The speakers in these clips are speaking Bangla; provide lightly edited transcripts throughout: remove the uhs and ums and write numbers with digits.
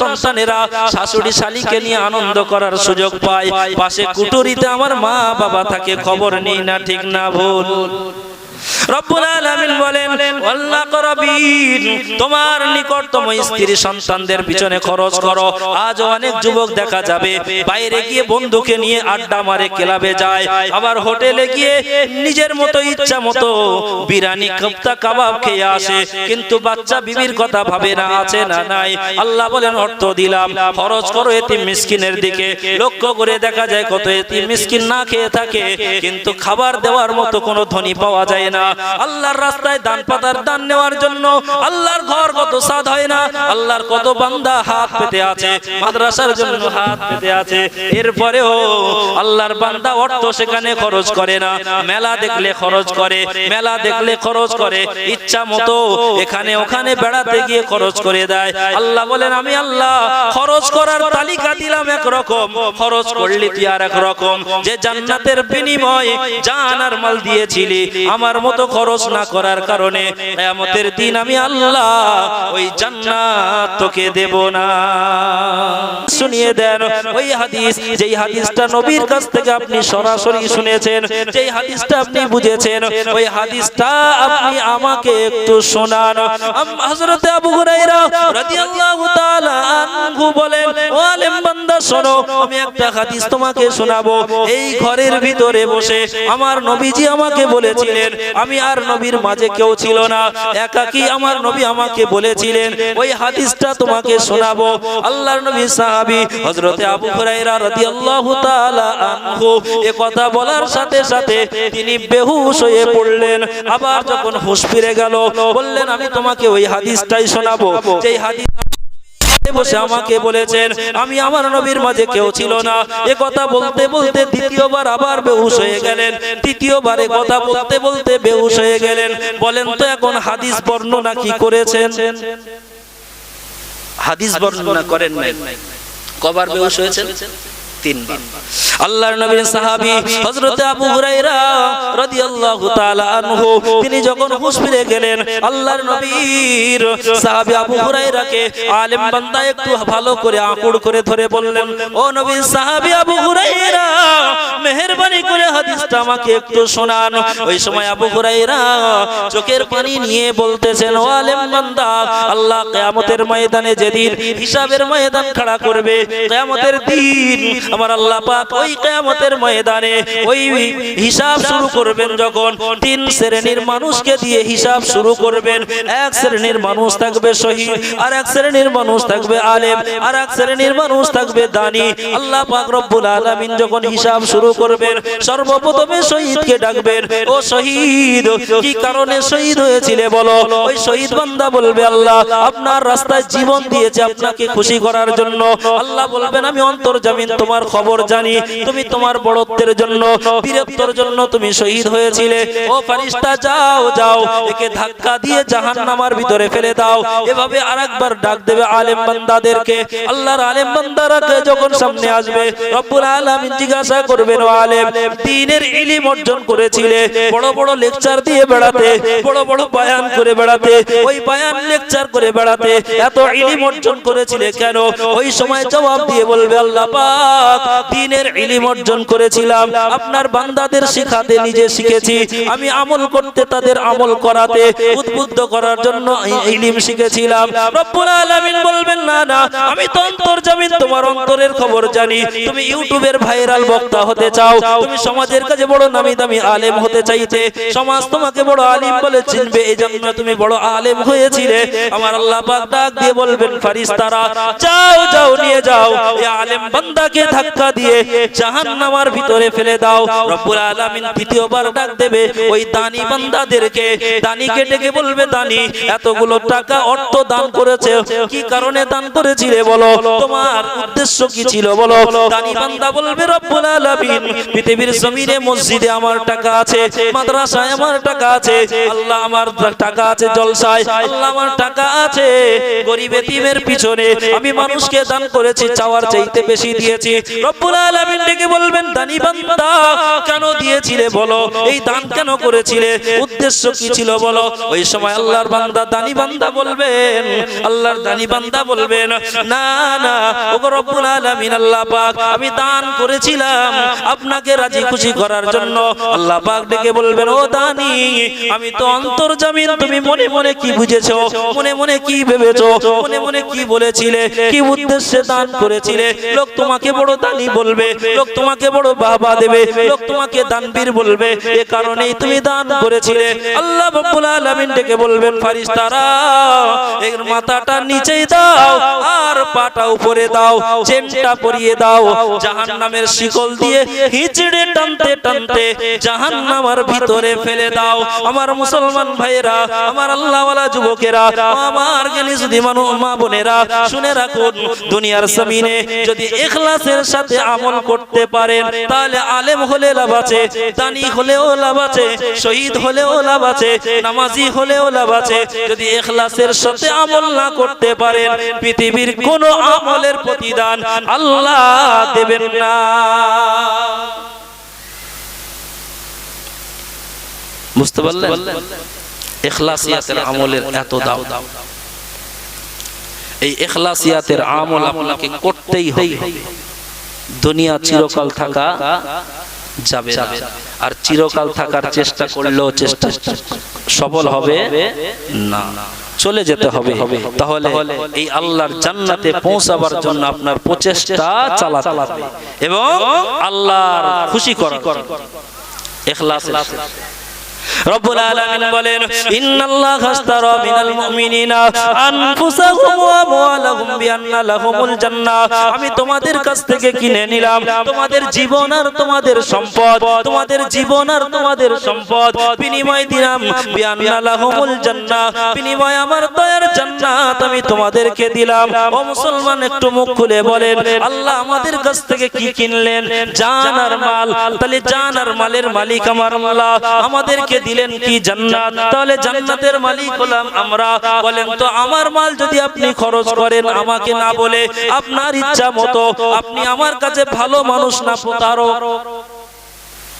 সন্তানেরা শাশুড়ি শালীকে নিয়ে আনন্দ করার সুযোগ পায়, পাশে কুটুরিতে আমার মা বাবা থাকে, খবর নেই না ঠিক না ভুল। রব্বুল আলামিন বলেন ওয়াল্লাহ করবিন, তোমার নিকটতম স্ত্রী সন্তানদের পিছনে খরচ করো। আজ অনেক যুবক দেখা যাবে বাইরে গিয়ে বন্ধুকে নিয়ে আড্ডা মারে, ক্লাবে যায়, আবার হোটেলে গিয়ে নিজের মতো ইচ্ছা মতো বিরিয়ানি কোফতা কাবাব খেয়ে আসে, কিন্তু বাচ্চা বিবির কথা ভাবে না, আছে না নাই। আল্লাহ বলেন অর্থ দিলাম, খরচ করো এতিম মিসকিনের দিকে। লক্ষ্য করে দেখা যায় কত এতিম মিসকিন না খেয়ে থাকে, কিন্তু খাবার দেওয়ার মতো কোনো ধনী পাওয়া যায় না। আল্লাহর রাস্তায় দান পাতার দান নেওয়ার জন্য আল্লাহর ঘর কত সাদ হয় না, আল্লাহর কত বান্দা হাত পেতে আছে, মাদ্রাসার জন্য হাত পেতে আছে, এরপরেও আল্লাহর বান্দা অর্থ সেখানে খরচ করে না। মেলা দেখলে খরচ করে, মেলা দেখলে খরচ করে, ইচ্ছা মতো এখানে ওখানে বেড়াতে গিয়ে খরচ করে দেয়। আল্লাহ বলেন আমি আল্লাহ খরচ করার তালিকা দিলাম একরকম, খরচ করলি তুই আর এক রকম। যে জান্নাতের বিনিময়ে জান আর মাল দিয়েছিলি, আমার মতো খরচ না করার কারণে কিয়ামতের দিন আমি আল্লাহ ওই জান্নাত তোকে দেব না। শুনিয়ে দেন ওই হাদিস, যেই হাদিসটা নবীর কাছ থেকে আপনি সরাসরি শুনেছেন, যেই হাদিসটা আপনি বুঝেছেন, ওই হাদিসটা আপনি আমাকে একটু শোনান। হযরত আবু হুরায়রা রাদিয়াল্লাহু তাআলা আনহু বলেন, ও আলেম বান্দা শোনো, আমি একটা হাদিস তোমাকে শোনাবো। এই ঘরের ভিতরে বসে আমার নবীজি আমাকে বলেছিলেন, আমি আর নবীর মাঝে কেউ ছিল না, একাকী আমার নবী আমাকে বলেছিলেন, ওই হাদিসটা তোমাকে শোনাবো। আল্লাহর নবী সাহাবী হযরতে আবু হুরায়রা রাদিয়াল্লাহু তাআলা আনহু এই কথা বলার সাথে সাথে তিনি বেহুশ হয়ে পড়লেন। আবার যখন হুঁশ ফিরে গেল, বললেন আমি তোমাকে ওই হাদিসটাই শোনাবো, যেই হাদিস বসে আমাকে বলেছেন, আমি আমার নবীর মাঝে কেউ ছিল না। এ কথা বলতে বলতে দ্বিতীয়বার আবার বেহুশ হয়ে গেলেন, তৃতীয়বার এ কথা বলতে বলতে বেহুশ হয়ে গেলেন। বলেন তো এখন হাদিস বর্ণনা কি করেছেন? হাদিস বর্ণনা করেন নাই। কবার বেহুশ হয়েছেন? তিনবার। আল্লাহর নবীর সাহাবী হযরতে আবু হুরায়রা রাদিয়াল্লাহু তাআলা আনহু তিনি যখন হুঁশ ফিরে গেলেন, আল্লাহর নবীর সাহাবী আবু হুরায়রাকে আলেম বান্দা একটু ভালো করে আঁকুড় করে ধরে বললেন, ও নবীর সাহাবী আবু হুরায়রা, মেহেরবানি করে হাদিসটা আমাকে একটু শোনান। ওই সময় আবু হুরায়রা চোখের পানি নিয়ে বলতেছেন, ও আলেম বান্দা, আল্লাহ কিয়ামতের ময়দানে যেদিন হিসাবের ময়দান খাড়া করবে, কিয়ামতের দিন আমার আল্লাহ পাক ওই কিয়ামতের ময়দানে ওই হিসাব শুরু করবেন যখন, তিন শ্রেণীর মানুষকে দিয়ে হিসাব শুরু করবেন। এক শ্রেণীর মানুষ থাকবে শহীদ, আর এক শ্রেণীর মানুষ থাকবে আলেম, আর এক শ্রেণীর মানুষ থাকবে দানী। আল্লাহ পাক রব্বুল আলামিন যখন হিসাব শুরু করবেন, সর্বপ্রথমে শহীদকে ডাকবেন, ও শহীদ, কি কারণে শহীদ হয়েছিলে বলো। ওই শহীদ বান্দা বলবে, আল্লাহ আপনার রাস্তায় জীবন দিয়েছে আপনাকে খুশি করার জন্য। আল্লাহ বলবেন, আমি অন্তর্জামিন তোমার খবর জানি, তুমি তোমার বড়ত্বের জন্য, বীরত্বের জন্য তুমি শহীদ হয়েছিলে। ও ফেরেশতা যাও যাও, একে ধাক্কা দিয়ে জাহান্নামের ভিতরে ফেলে দাও। এভাবে আরেকবার ডাক দেবে আলেম বান্দাদেরকে। আল্লাহর আলেম বান্দারা যখন সামনে আসবে, রব্বুল আলামিন জিজ্ঞাসা করবেন, ও আলেম, দ্বীনের ইলম অর্জন করেছিলে, বড় বড় লেকচার দিয়ে বেড়াতে, বড় বড় বয়ান করে বেড়াতে, ওই বয়ান লেকচার করে বেড়াতে এত ইলম অর্জন করেছিলে কেন? ওই সময় জবাব দিয়ে বলবে, আল্লাহ পাক দ্বীনের ইলম অর্জন করেছিলাম আপনার বান্দাদের শিখাতে, নিজে শিখেছি, আমি আমল করতে তাদের আমল করাতে উদ্বুদ্ধ করার জন্য ইলম শিখেছিলাম। রব্বুল আলামিন বলবেন, না না, আমি তো অন্তর্জামিন, তোমার অন্তরের খবর জানি। তুমি ইউটিউবের ভাইরাল বক্তা হতে চাও, তুমি সমাজের কাছে বড় নামি দামি আলেম হতে চাইতে, সমাজ তোমাকে বড় আলিম বলে চিনবে, এজন্য তুমি বড় আলেম হয়েছিলে। আমার আল্লাহ পাক ডাক দিয়ে বলবেন, ফেরেশতারা যাও যাও, নিয়ে যাও এই আলেম বান্দাকে ধাক্কা দিয়ে জাহান্নামের ভিতরে ফেলে দাও। রব্বুল আলামিন তৃতীয়বার ডাক দেবে ওই দানী বান্দাদেরকে, দানীকে ডেকে বলবে, দানী এতগুলো টাকা অর্থ দান করেছে, কি কারণে দান করেছিলে বলো, তোমার উদ্দেশ্য কি ছিল বলো। দানী বান্দা বলবে, রব্বুল আলামিন পৃথিবীর জমিনে মসজিদে আমার টাকা আছে, মাদ্রাসায় আমার টাকা আছে, আল্লাহ আমার টাকা আছে জলসায়, আল্লাহ আমার টাকা আছে গরিব এতিমের পিছনে, আমি মানুষকে দান করেছি, চাওয়ার চাইতে বেশি দিয়েছি, রব্বুল আলামিন ডেকে বলবেন দানি বান্দা কেন দিয়েছিলে বলো, এই দান কেন করেছিলে, উদ্দেশ্য কি ছিল বলো। ওই সময় আল্লাহর বান্দা দানি বান্দা বলবেন, আল্লাহর দানি বান্দা বলবেন না না ওগো রব্বুল আলামিন আল্লাহ পাক আমি দান করেছিলাম আপনাকে রাজি খুশি করার জন্য। আল্লাহ পাক ডেকে বলবেন ও দানি আমি তো অন্তর্জামিন, তুমি মনে মনে কি বুঝেছো, মনে মনে কি ভেবেছো, মনে মনে কি বলেছিলে, কি উদ্দেশ্যে দান করেছিলে। লোক তোমাকে বড় দানি বলবে, লোক তোমাকে বড় বাবা দেবে, লোক তোমাকে দানবীর বলবে, এ কারণেই তুমি দান করেছিলে। আল্লাহ রাব্বুল আলামিন ডেকে বলবেন ফেরেশতারা এর মাথাটা নিচেই দাও আর পাটা উপরে দাও, চেনটা পরিয়ে দাও, জাহান্নামের শিকল দিয়ে হিচড়ে টানতে টানতে জাহান্নামের ভিতরে ফেলে দাও। আমার মুসলমান ভাইয়েরা, আমার আল্লাহওয়ালা যুবকেরা, আমার জ্ঞানী যদি মা বোনেরা শুনে রাখুন, দুনিয়ার জমিনে যদি ইখলাসের সাথে আমল করতে পারেন তাহলে আলেম হলে লাভ আছে, দানি হলেও লাভ আছে, শহীদ হলেও লাভ আছে, নামাজি হলেও লাভ আছে। যদি ইখলাসের সাথে আমল না করতে পারেন পৃথিবীর কোন আমলের প্রতিদান আল্লাহ দেবেন না। বুঝতে পারলেন? ইখলাসিয়াতের আমলের এত দাম। এই ইখলাসিয়াতের আমল আপনাকে করতেই হবে। দুনিয়া চিরকাল থাকা যাবে না, আর চিরকাল থাকার চেষ্টা করলেও চেষ্টা সফল হবে না, চলে যেতে হবে। তাহলে এই আল্লাহর জান্নাতে পৌঁছাবার জন্য আপনার প্রচেষ্টা চালাতে হবে এবং আল্লাহর খুশি করার ইখলাস। রব্বুল আলামিন বলেন ইন্নাল্লাহা আশতারা মিনাল মুমিনিনা আনফুসাহুম ওয়া আমওয়ালাহুম বিআন্না লাহুমুল জান্নাহ। আমি তোমাদের কাছ থেকে কিনে নিলাম তোমাদের জীবন আর তোমাদের সম্পদ, তোমাদের জীবন আর তোমাদের সম্পদ বিনিময় দিলাম বিআন্না লাহুমুল জান্নাহ, বিনিময় আমার দয়ার জান্নাত আমি তোমাদেরকে দিলাম। ও মুসলমান একটু মুখ খুলে বলেন আল্লাহ আমাদের কাছ থেকে কি কিনলেন? জান আর মাল। তাহলে জান আর মালের মালিক আমার আল্লাহ, আমাদেরকে দিলেন কি? জান্নাত। তাহলে জান্নাতের মালিক হলাম আমরা। বলেন তো আমার মাল যদি আপনি খরচ করেন আমাকে না বলে আপনার ইচ্ছা মতো, আপনি আমার কাছে ভালো মানুষ না প্রতারক?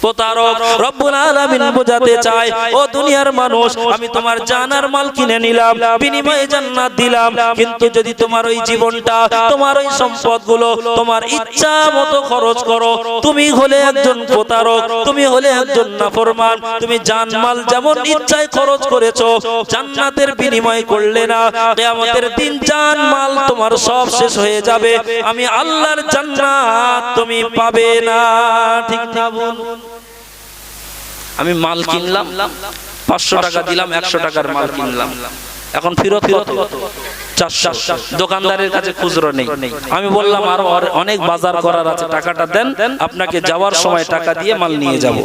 প্রতারক। রব্বুল আলামিন বোঝাতে চায় ও দুনিয়ার মানুষ আমি তোমার জানার মাল কিনে নিলাম, বিনিময়ে জান্নাত দিলাম, কিন্তু যদি তোমার ওই জীবনটা, তোমার ওই সম্পদগুলো তোমার ইচ্ছা মতো খরচ করো, তুমি হলে একজন প্রতারক, তুমি হলে একজন নাফরমান। তুমি জানমাল যেমন ইচ্ছায় খরচ করেছো, জান্নাতের বিনিময় করলে না, কিয়ামতের দিন জানমাল তোমার সব শেষ হয়ে যাবে, আমি আল্লাহর জান্নাত তুমি পাবে না। ঠিক না বল? আমি মাল কিনলাম 500 টাকা দিলাম, 100 টাকার মাল কিনলাম, এখন ফেরত কত? 400। দোকানদারের কাছে খুচরো নেই। আমি বললাম আরো অনেক বাজার করার আছে, টাকাটা দেন, আপনাকে যাওয়ার সময় টাকা দিয়ে মাল নিয়ে যাব।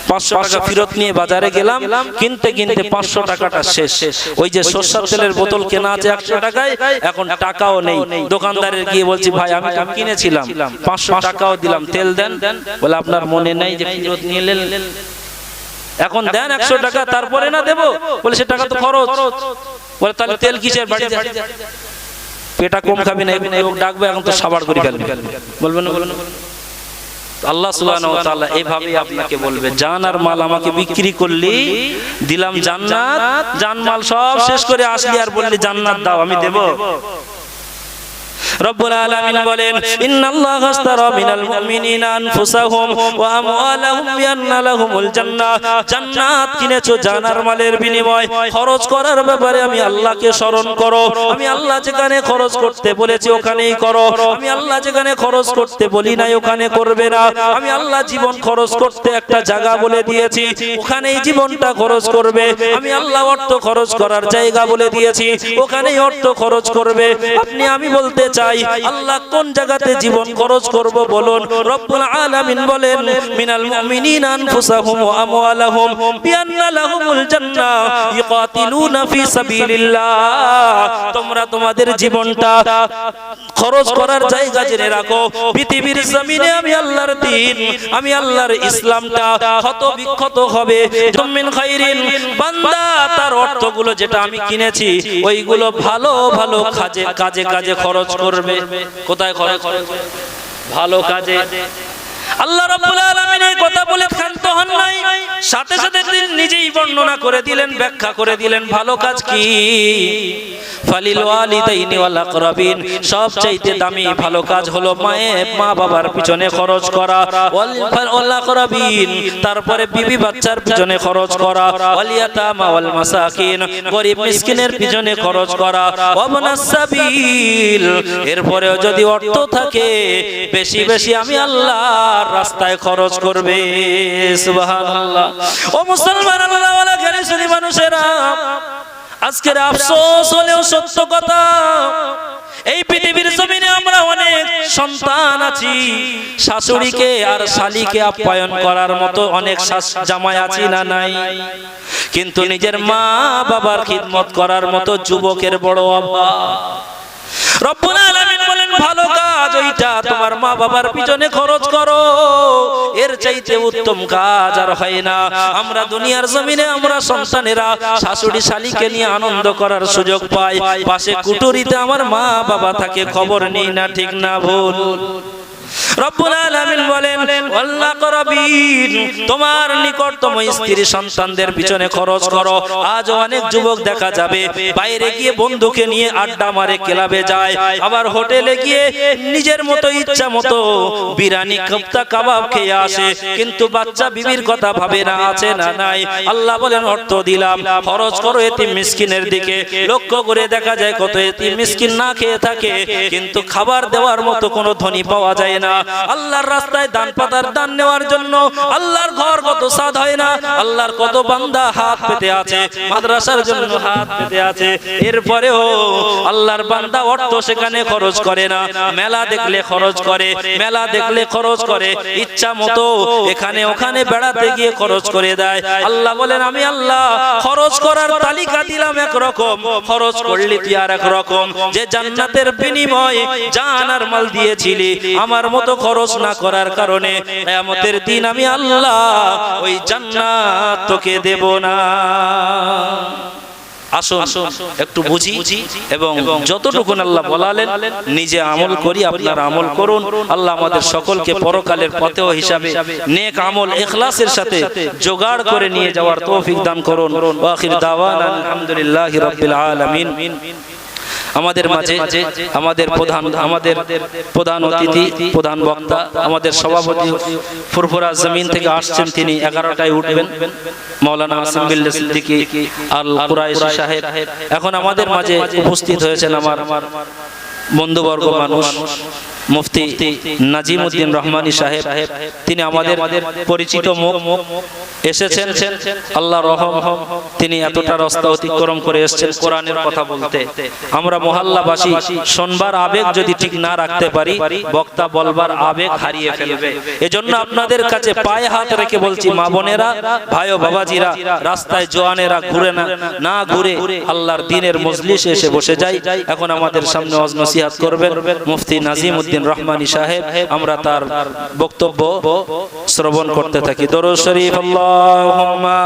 500 টাকা ফেরত নিয়ে বাজারে গেলাম, কিনতে কিনতে 500 টাকাটা শেষ। ওই যে সরষের তেলের বোতল কেনা আছে 100 টাকায়, এখন টাকাও নেই। দোকানদারের গিয়ে বলছি ভাই আমি কিনেছিলাম, 500 টাকাও দিলাম, তেল দেন। বলে আপনার মনে নাই যে ফেরত নিয়ে এলেন, এখন দেন 100 টাকা, তারপরে না দেবো? বলে সে টাকা তো খরচ। বলে তাহলে তেল কিসের? বাড়ি যা, পেটা কম খাবি না, ডাকবে এখন তো সাবার করে ফেলবে। বলবেন না? বলবেন না? আল্লাহ সুবহানাহু ওয়া তাআলা এইভাবে আপনাকে বলবে জান আর মাল আমাকে বিক্রি করলি, দিলাম জান্নাত, জানমাল সব শেষ করে আসলি আর বললি জান্নাত দাও, আমি দেব? রব্বুল আলামিন বলেন ইন্নাল্লাহা আশতারা মিনাল মুমিনিনা আনফুসাহুম ওয়া আমওয়ালাহুম বিআন্না লাহুমুল জান্নাহ। জান্নাত কিনেছো জানার মালের বিনিময়। খরচ করার ব্যাপারে আমি আল্লাহকে স্মরণ করো। আমি আল্লাহ যেখানে খরচ করতে বলেছি ওখানেই করো। আমি আল্লাহ যেখানে খরচ করতে বলি নাই ওখানে করবে না। আমি আল্লাহ জীবন খরচ করতে একটা জায়গা বলে দিয়েছি, ওখানেই জীবনটা খরচ করবে। আমি আল্লাহ অর্থ খরচ করার জায়গা বলে দিয়েছি, ওখানেই অর্থ খরচ করবে। আপনি আমি বলতে চাই আল্লাহ কোন জায়গাতে জীবন খরচ করব বলুন? রব্বুল আলামিন বলেন মিনাল মুমিনিনা আনফুসাহুম ওয়া আমওয়ালাহুম বিআন্না লাহুমুল জান্নাহ ইকাতিলুনা ফি সাবিলিল্লাহ। তোমরা তোমাদের জীবনটা খরচ করার জায়গা জেনে রাখো। পৃথিবীর জমিনে আমি আল্লাহর দ্বীন, আমি আল্লাহর ইসলামটা ক্ষত বিক্ষত হবে। মিন খাইরিন, বান্দা তার অর্থগুলো যেটা আমি কিনেছি ওইগুলো ভালো ভালো কাজে কাজে খরচ করবে। কোথায় খরচ করবে? ভালো কাজে। আল্লাহ রাব্বুল আলামিন এই কথা বলে ক্ষান্ত হন নাই, সাথে সাথে তিনি নিজেই বর্ণনা করে দিলেন, ব্যাখ্যা করে দিলেন ভালো কাজ কি। ফালিল ওয়ালিদাইনি ওয়াল আকরাবিন, সবচাইতে দামি ভালো কাজ হলো মা বাবার পিছনে খরচ করা। ওয়াল আকরাবিন, তারপরে বিবি বাচ্চার পিছনে খরচ করা। ওয়াল ইয়াতামা ওয়াল মাসাকিন, গরিব মিসকিনের পিছনে খরচ করা। ওয়াবনাস সাবিল, এরপরেও যদি অর্থ থাকে বেশি বেশি আমি আল্লাহর রাস্তায় খরচ করবে। সুবহানাল্লাহ। ও মুসলমান, আল্লাহ ওয়ালা জ্ঞানী মানুষেরা, আজকের আফসোস হলেও সত্য কথা, এই পৃথিবীর জমিনে আমরা অনেক সন্তান আছি, শাশুড়িকে আর শালীকে আপ্যায়ন করার মতো অনেক জামাই আছি না নাই, কিন্তু নিজের মা বাবার খিদমত করার মতো যুবকের বড় অভাব। রব্বুল আলামিন বলেন ভালো কাজ ওইটা, তোমার মা বাবার পিছনে খরচ করো, এর চাইতে উত্তম কাজ আর হয় না। আমরা দুনিয়ার জমিনে আমরা সন্তানেরা শাশুড়ি শালীকে নিয়ে আনন্দ করার সুযোগ পাই, পাশে কুটুরিতে আমার মা বাবা থাকে, খবর নেই না ঠিক না ভুল। রব্বুল আলামিন বলেন ওয়াল আকরাবিন, তোমার নিকটতম স্ত্রী সন্তানদের পিছনে খরচ করো। আজ অনেক যুবক দেখা যাবে বাইরে গিয়ে বন্ধুকে নিয়ে আড্ডা মারে, ক্লাবে যায়, আবার হোটেলে গিয়ে নিজের মতো ইচ্ছা মতো বিরিয়ানি কোপ্তা কাবাব খেয়ে আসে, কিন্তু বাচ্চা বিবির কথা ভাবে না, আছে না নাই। আল্লাহ বলেন অর্থ দিলাম, খরচ করো এতিম মিসকিনের দিকে। লক্ষ্য করে দেখা যায় কত এতিম মিসকিন না খেয়ে থাকে, কিন্তু খাবার দেওয়ার মতো কোনো ধনী পাওয়া যায় না। আল্লাহর রাস্তায় দান পাতার দান নেওয়ার জন্য আল্লাহর ঘর কত সাদ হয় না, আল্লাহর কত বান্দা হাত পেতে আছে, মাদ্রাসার জন্য হাত পেতে আছে, এরপরেও আল্লাহর বান্দা অর্থ সেখানে খরচ করে না। মেলা দেখলে খরচ করে, মেলা দেখলে খরচ করে, ইচ্ছা মতো এখানে ওখানে বেড়াতে গিয়ে খরচ করে দেয়। আল্লাহ বলেন আমি আল্লাহ খরচ করার তালিকা দিলাম একরকম, খরচ করলি তুই আর একরকম। যে জান্নাতের বিনিময়ে জান আর মাল দিয়েছিলি, আমার মতো খরচ না করার কারণে কিয়ামতের দিন আমি আল্লাহ ওই জান্নাত তোকে দেব না। আসুন একটু বুঝি এবং যতটুকু আল্লাহ বলালেন নিজে আমল করি, আপনারা আমল করুন। আল্লাহ আমাদের সকলকে পরকালের পথেও হিসাবে নেক আমল ইখলাসের সাথে জোগাড় করে নিয়ে যাওয়ার তৌফিক দান করুন। ওয়া আখির দাওয়ানা আলহামদুলিল্লাহি রাব্বিল আলামিন। আমাদের মাঝে আমাদের প্রধান অতিথি, প্রধান বক্তা, আমাদের সভাপতি ফুরফুরা জমিন থেকে আসছেন, তিনি 11টায় উঠবেন, মাওলানা আসিম বিল্লাহ সিদ্দিকী আল কুরাইশি সাহেব। এখন আমাদের মাঝে উপস্থিত হয়েছেন আমার বন্ধুবর্গ মানুষ, মুফতি নাজিমউদ্দিন রহমানী সাহেব, তিনি আমাদের পরিচিত মুখ, এসেছেন আল্লাহর রহম, তিনি এতটা রাস্তা অতিক্রম করে এসেছেন কোরআনের কথা বলতে। আমরা মহল্লাবাসী শুনবার আবেগ যদি ঠিক না রাখতে পারি, বক্তা বলবার আবেগ হারিয়ে ফেলবে। এজন্য আপনাদের কাছে পায়ে হাত রেখে বলছি, মা বোনেরা, ভাই ও বাবাজিরা, রাস্তায় জওয়ানেরা ঘুরে না ঘুরে আল্লাহর দ্বীনের মজলিসে এসে বসে যাই। এখন আমাদের সামনে ওয়াজ নসিহত করবেন মুফতি নাজিমউদ্দিন রহমানী সাহেব, আমরা তার বক্তব্য শ্রবণ করতে থাকি। দরুদ শরীফ আল্লাহুম্মা